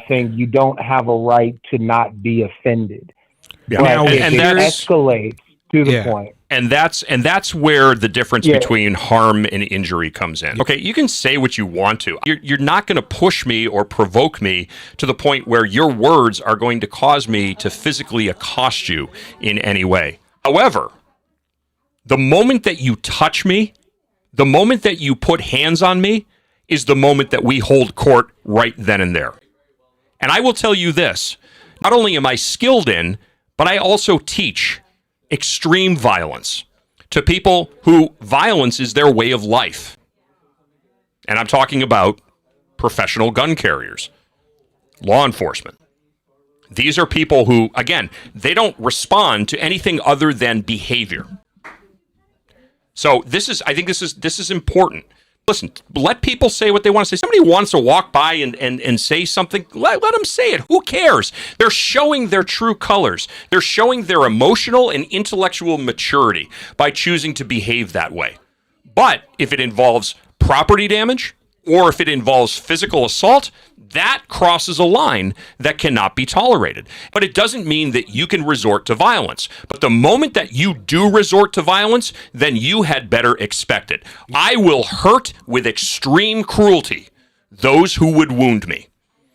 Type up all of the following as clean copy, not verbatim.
think you don't have a right to not be offended. Yeah. But Now, if and it that's escalates to the point. And that's where the difference between harm and injury comes in. Okay, you can say what you want to. You're not going to push me or provoke me to the point where your words are going to cause me to physically accost you in any way. However, the moment that you touch me, the moment that you put hands on me, is the moment that we hold court right then and there. And I will tell you this, not only am I skilled in, but I also teach extreme violence to people who violence is their way of life. And I'm talking about professional gun carriers, law enforcement. These are people who, again, they don't respond to anything other than behavior. So I think this is important. Listen, let people say what they want to say. Somebody wants to walk by and say something, let them say it. Who cares? They're showing their true colors. They're showing their emotional and intellectual maturity by choosing to behave that way. But if it involves property damage or if it involves physical assault, that crosses a line that cannot be tolerated. But it doesn't mean that you can resort to violence. But the moment that you do resort to violence, then you had better expect it. I will hurt with extreme cruelty those who would wound me.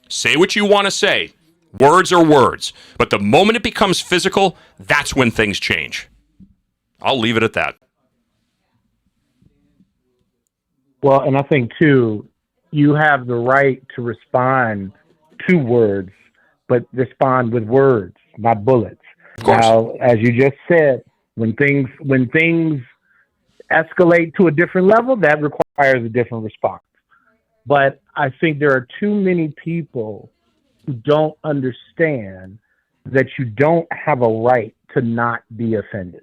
Say what you want to say. Words are words. But the moment it becomes physical, that's when things change. I'll leave it at that. Well, and I think, too, you have the right to respond to words, but respond with words, not bullets. Now, as you just said, when things escalate to a different level, that requires a different response. But I think there are too many people who don't understand that you don't have a right to not be offended.